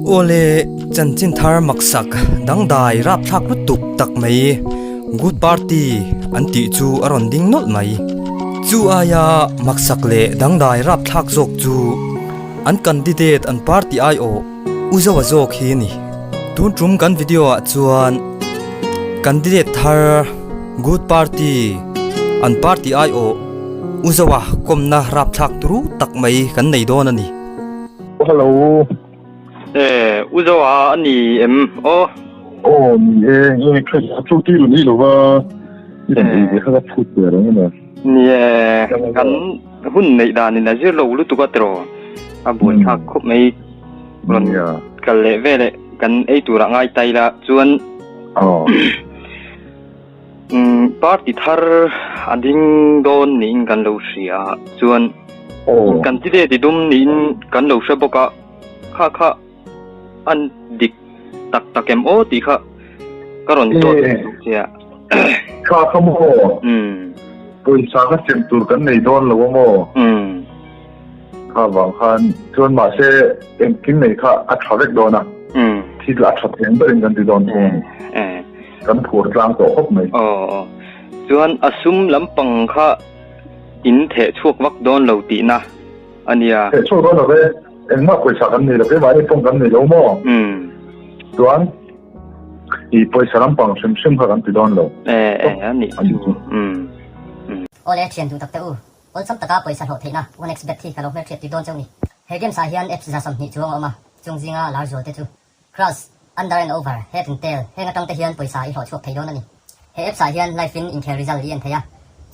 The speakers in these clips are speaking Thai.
โอเลจันจินทาร์มักสักดังได้รับทักรุตุบตักไหมกูดปาร์ตี้อันติจูอรอนดิ้งนอดไหมจูอายามักสักเลดังได้รับทักจกจูอันกันดิเดตอันปาร์ตี้ไอโออุจาวจกฮีนี่ตุนจุ่มกันวิดีโอจวนกันดิเดตทาร์กูดปาร์ตี้อันปาร์ตี้ไอโออุจาวคมนะรับทักตรูตักไหมกันในโดนนี่ฮัลโหลอุจาวอันนี้哦，你因为看一下住地了，你了吧？你看他出去了呢？你กันหุ่นในด้านนี้นะจะรู้รู้ตัวตรอบุญทักคบไม่รอนกันเละเวเลยกันไอตัวร่างไอไตละจวนปาร์ตี้ทาร์อันดิ้งโดนนี่กันรู้เสียจวนกันที่เด็ดดุมนี่กันรู้เสียบอกข้าอันดิกตักเอ็มโอตีค่ะก็รอนตัวเสียข้าขโมยปุยสาก็เจ็บตัวกันในโดนหรือว่าโมข้าบางคันจนมาเช่เอ็มกินในข้าอัดชอบเล็กโดนนะที่อัดชอบเห็นเป็นกันที่โดนกันผูกกลางตัวครบไหมจวนอสุมลำปังข้าอินเทช่วงวักโดนเหล่าตีนะอันนี้เทช่วงโดนเราเอ็มมาปุยสากันนี่เราไปไว้ป้องกันในโลโมจวนอีปุยสาลำปังชิมเขากันที่โดนเราอันนี้โอเลเทียนดูตักเตอโอลซัมตะกาปุยสันโหเทนะวันเอ็กซ์เบทที่กันเราเมื่อเทียบที่โดนเจ้านี่เฮเกมสาฮิอันเอฟจะสมนิจวงออกมาจงจิงอ่ะลาร์จโอเตตูครอสอันเดอร์แอนด์โอเวอร์เฮดแอนด์เทลเฮงตั้งแต่ฮิอันปุยสาอีหอช่วงไทยโดนนั่นนี่เฮเอฟสาฮิอันไลฟ์อินเคริซัลลีอันเทีย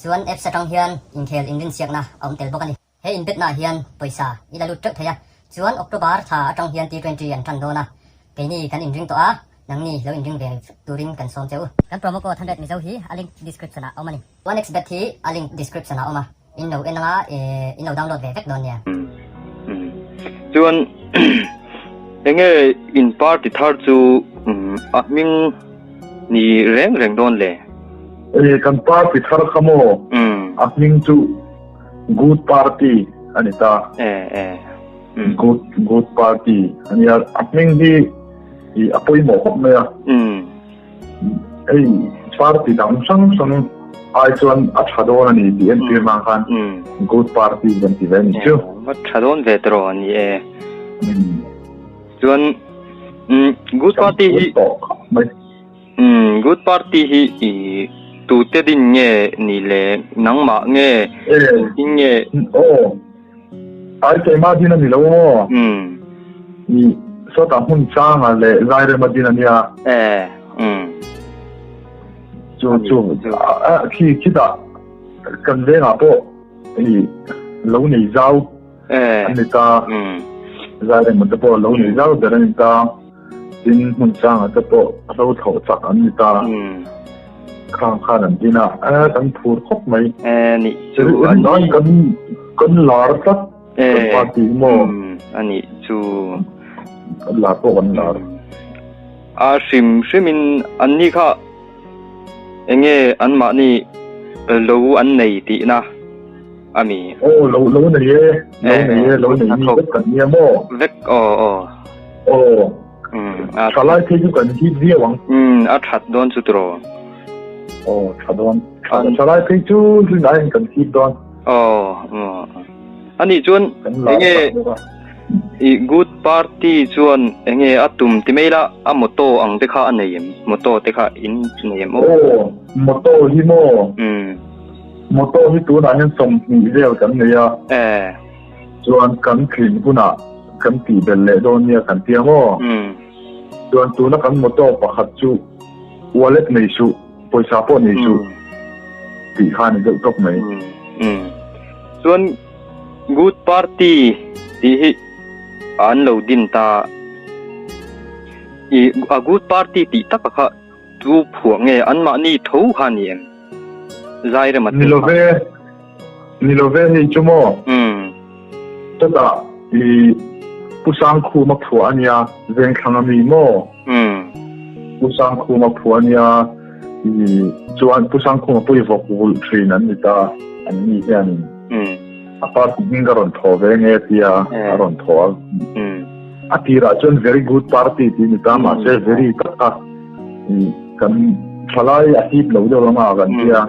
จวนเอฟสตั้งฮิอันอินเคอินดินเสียกนะอมเตลบอกกันนี่เฮอินบิดนะฮิอันปุยสาอีลาลุดเทียจวนออกตุบาร์ท่าตั้งฮิอันT20อันทันโดนะเกนี่กันอินริงตัวนังนี่เราอินริงเบงตูริงกันส่งเจ้ากันโปรโมโค้ด100มีเจ้าฮีลิงก์ดีสคริปชั่นเอามานี่ 1xbet ที่ลิงก์ดีสคริปชั่นเอามาอินโนngaอินโนดาวน์โหลดเว็บโดนเนี่ยจวนเองอินพาร์ตี้ทาร์จูมิงนี่แรงโดนเลยกันพาร์ตี้ทาร์ขโมมิงจูกูดพาร์ตี้อันนี้ตากูดพาร์ตี้อันนี้มิงที่อภัยหมอกเนี่ยพาร์ตี้ดังสังไอจวนอัชโดนนี่ดีเอ็นพีมาคันกูดพาร์ตี้กันที่เวนชูอัชโดนเวทรอนี่จวนกูดพาร์ตี้กูดพาร์ตี้ฮีตูเตดินเงี้ยนี่เลยนังมาเงี้ยดินเงี้ยไอเจมาดินันนี่แล้วนี่สุดท้ายหุ่นช่างอะไรไซเรมาดินันเนี่ยจู่คิดอ่ะกันเรื่องอะไรเราหนีเจ้าอันนี้ตาใจเรื่องมันจะพอเราหนีเจ้าแต่เรื่องตาดินหุ่นช่างจะพอเราถอดจากอันนี้ตาข้างนั้นดินะตั้งพูดครบไหมนี่จู่อันนั้นกันลาร์สักปาร์ตี้โมอันนี้จู่ลาร์ก็กันลาร์ชิมินอันนี้ค่ะเองอันมานี่เราอันไหนตีนะอามีเราไหนนี่กันเนี่ยโม่เล็กชาลายเที่ยวกันที่เรียวังชัดโดนสุดรอชัดโดนชาลายเที่ยวที่ไหนกันที่โดนอันนี้จวนเองอีกูดพาร์ตี้จวนเองอัตุมที่ไม่ละมอโต้อังเตค่าอันไหนมอโต้เตค่าอินเนี่ยมอโต้ฮิโมมอโต้ฮิตัวนั้นส่งมีเรียวกันเนี่ยจวนกันคลีนปุ่นอ่ะกันตีเบลเล่โดนเนี่ยกันเตียโมจวนตัวนั้นกันมอโต้ปะขัดจูวอลเล็ตในชูปอยซาโปในชูตีข้านี่จะตกไหมจวนกูดพาร์ตี้ที่อันเราดินตากูดพาร์ตี้ที่ตักค่ะทูผัวเงอันมานี่ทูฮันยังใจเรื่องมันนิโลเวให้ชั่วโมงแต่ตาผู้สร้างคู่มาผัวเนี่ยเรื่องข้างมีโมผู้สร้างคู่มาผัวเนี่ยจวนผู้สร้างคู่มาปุยฟกูลทรีนั้นนี่ตาอันนี้เนี่ยอาปาร์ตยิ่งการันทอเวงเอทียการันทอ atira chon very good party ti ni ta ma se very ka kan thalai atip lo do ma kan tia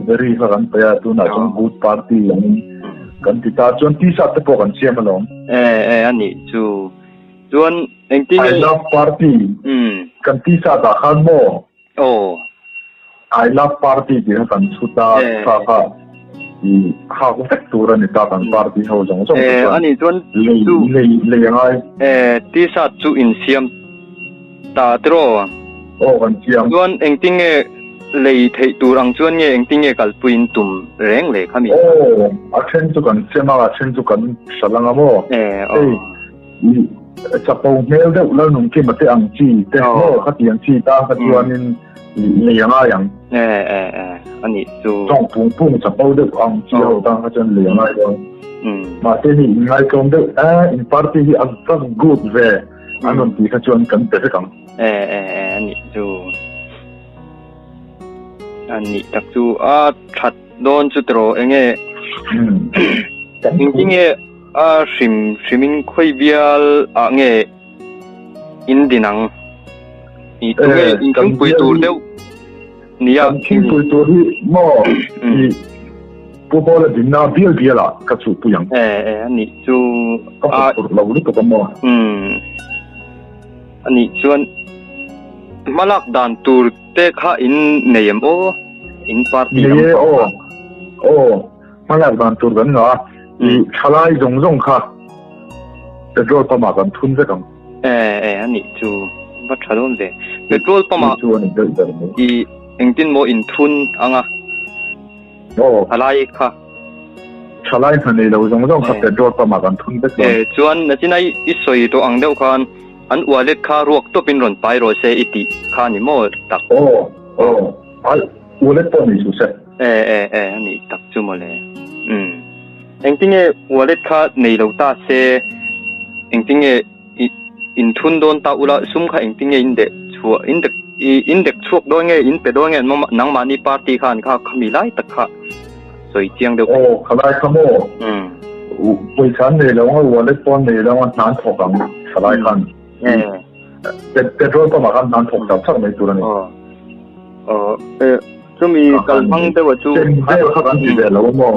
very kan pa tu na chon good party kan ti ta chon ti sa te po kan siam along anh nhỉ chuan anh tin I love party kan ti sa ta khan mo I love party ti kan suta ka ha ko tek tura ni ta kan party ho jong jong anh nhỉ chuan le ngai ti sa chu in siam ta tro kan siam chuan anh tin nghe lei thei tur ang chuan nge anh tin nghe kalpuin tum reng le khami a then chu kan sema a then chu kan salanga mo chapo mel de lo nung ki mate ang chi te mo khatiang chi ta khatuanin le ngai yang anh nhỉ chu trong pung chapo de ang chi ho ta khan le ngai do ma te ni ngai kom de in party hi am tak good ve anon ti khachuan kan te kang anh nhỉ chu anh nhỉ tak chu a that don chu tro enge anh tin nghe a shrimin khoi bial a nge in dinang i tu nge in chung pui tur deu nia chung pui tur hi mo i po la dinna biala ka chu puyang ani chu a lo ni ko mo ani chuan malak dan tur te kha in neyam in party malak dan tur gan na i thalai jong jong kha petrol pump kan thun ve kam ani chu ba thadon de petrol pump chu ani de i engtin mo in thun anga thalai kha thalai thani lo jong jong kha petrol pump kan thun ve chuan nachinai isoi to ang deuh khan an wallet kha ruak to pin ron pai ro se iti kha ni mo tak al wallet to ni su se ani tak chu mo le anh tin nghe wallet kha nei lo ta se anh tin nghe in thun don ta ula sum kha anh tin nghe in de chuak do nghe in pe do nghe nang mani party khan kha khami lai tak kha soi chiang de khalai khamo pui chan nei lo wallet to nei lo nan thok ang khalai khan petrol pa kan nan thok chak nei tu ni chu mi kalphang de wa chu kha kan ti de lo mo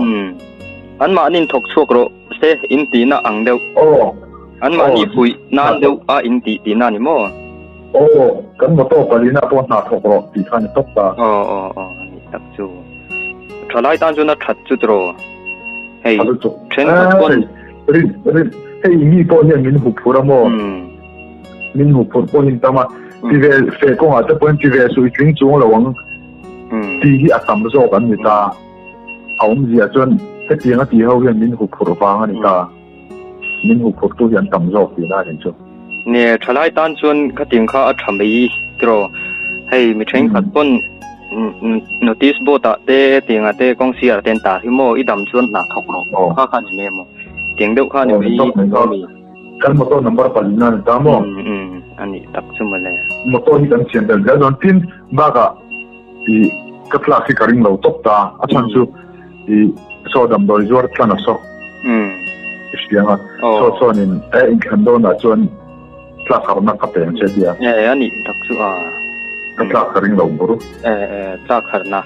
an ma nin thok chuak ro se in ti na ang deu an ma ni pui nan deu a in ti na ni mo kan mo to palina po na thok ro ti khan tok ta ni tak chu thalai tan chu na that chu tro hei chen kon rin hei mi po ne min hu phura mo min hu phur po hin tama ti ve fe ko ha ta point ti ve su twing chu lo wang ti hi atam zo kan ni ta aum ji a chon cái tiếng ti hậu hiện min hụt phổ vang anh ta min hụt phổ tu hiện tầm dọc thì đã hiện chưa nè trở lại tan chuan cái tiếng kha thầm ấy rồi hay mi train khát pon notice board te tiếng te công sĩ ở tên ta thì mo ít đầm chuan là thọc nó kha kha ni memo tiếng đâu kha ni mi kan motor number palina ta mo ani tak chu male motor hi kan chen del don tin baga i ka classic ring lo top ta achan chu i so dam doi zuar tlan so istianga so nin in kan don na chuan class harna ka pen che dia ani tak chu ka class ring lo boru class harna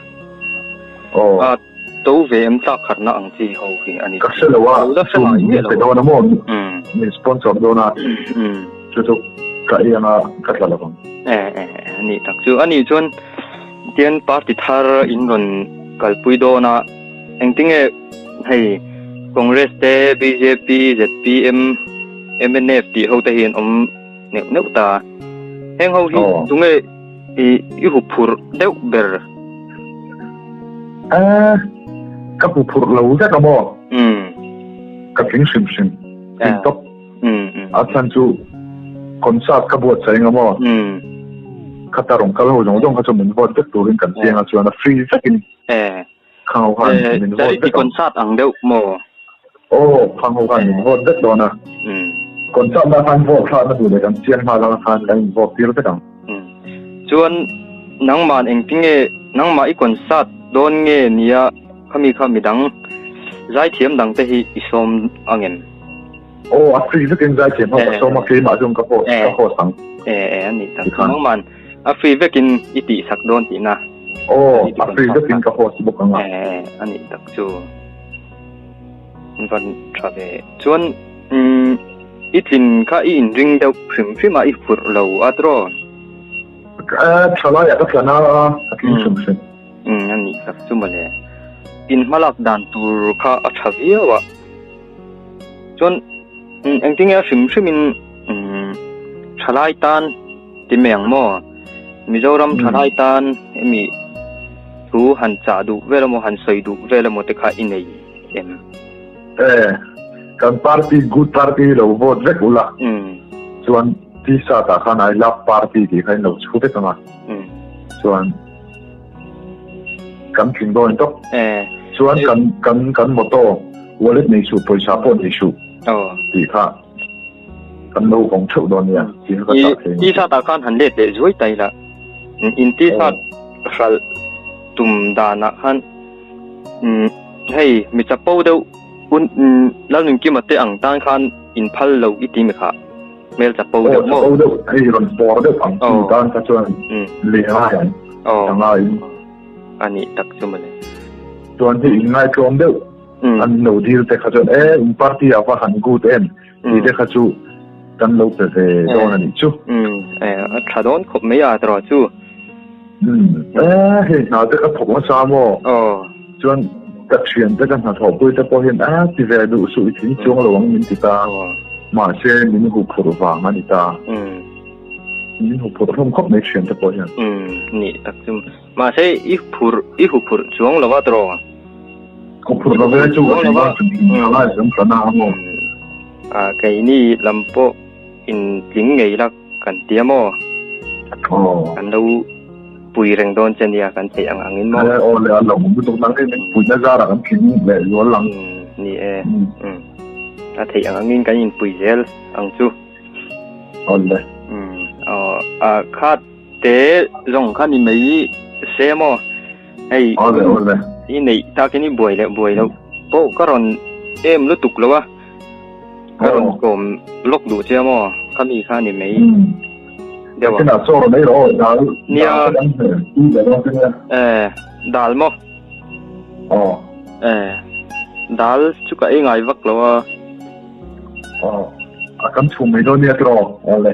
to ve em class harna ang chi ho hi ani ka se lo wa pe do na mo ni sponsor do na chu ka ianga ka tla lo ani tak chu ani chuan tian party thar in ron kalpui do na anh tin nghe hay Congress te BJP ZPM MNF thì hậu thể hiện ông nếu ta heng hậu thì chúng nghe i hụp phur đeo ber các hụp phur lâu rất là mò các tiếng sim tiếng top chan chu concert các buat sai ngamo katarong kalau jong ka chumin vote te turin kan sianga chuana free sakin khang han min vote te concert ang deuh mo khang han min vote te dona concert na han vote kha na du le kan sian ma la han kan vote tir te kang chuan nang man eng tinge nang ma I concert don nge nia khami dang zai thiam dang te hi isom angem a free vekin zai chen ho so ma ke ma jong ka ho sangอันนี้ตักน้องมันฟรีเวกินอิติสักโดนตีนะa free vekin ka ho si bok nga อันนี้ตักจูวันทราเวชวนอีทินข้าอินริงเดาพริมาอีฟุรเราอัตรอชะลายก็แค่น่ากินสุ่มสิอันนี้ตักจูมาเลยอินมาลักดันตูข้าอัชเวียวะชวนเอ็งจริงๆชิมินชะลายตันที่เมียงมั่วมิโซรัมชะลายตันมีรู้หันจ่าดูเวลาโมหันใส่ดูเวลาโมเตค่าอินเอ็มกันparty good party เราโหวตเล็กอุละส่วนที่สาตาขานายลับ party ที่ใครเราชุดเด็กมาส่วนกันถึงโดนตกส่วนกันหมดโตวันเล็กในชุดไปชาปนในชุดที่ข้ากันเราของชุดโดนเนี่ยที่สาตาขานหันเล็ดเด็ดช่วยใจละอินที่สาตาตุ่มดานะฮันให้มิจะปูเดาแล้วหนึ่งกี่มาเตะอ่างตั้งคันอินพัลเราอีทีมั้ยค่ะเมลจะปูเดาปูเดาไอ้รอนปอเดาอ่างตั้งก็ชวนเลี้ยงอะไรทำไงอันนี้ตักจุ่มเลยส่วนที่ง่ายกลมเดาอันโนดีแต่ขจรปาร์ตี้อาว่าหันกูเต็มที่เด็กขจูกันเราแต่โดนอันนี้จูถ้าโดนขบไม่ยาตรอจูเฮ้ยน่าจะกระทบมาซ้ำส่วนแต่เชียนแต่กันหาทบไปแต่พอเห็นที่เวลาดูสุดที่ช่วงระหว่างมินติตามาเช่นมินหูผุดวางมันติตามินหูผุดทุ่มคบในเชียนแต่พอเห็นนี่ตักจุ่มมาเช่อีหูผุดช่วงระหว่างตรอหูผุดเราไม่ได้จู่กันว่าถึงอะไรสำคัญนะโมไก่นี่ลำโพอินลิงไงลักกันเตี้ยโมกันดูปุยแรงโดนเจนี่กันเสียงอังอินโมโอ้เลยเราไม่ต้องนั่งให้ปุยน่าจะรักกันพิ้งเลยย้อนหลังนี่ถ้าเสียงอังอินกันอินปุยเจลอังจูโอ้เลยข้าเตะลงข้านี่ไม่เสียโมไอ้โอ้เลยอีนี่ตาแค่นี้บ่อยแล้วโป๊ก็รอนรู้ตุกแล้ววะก็รอนกลมลกดูเจ้าโมข้ามีข้านี่ไม่เดี๋ยวน่าโซ่ไม่รอดาลเนี่ยดาลโมดาลชุกเองไงวักแล้วกันชุ่มไม่โดนเนี่ยตรออะไร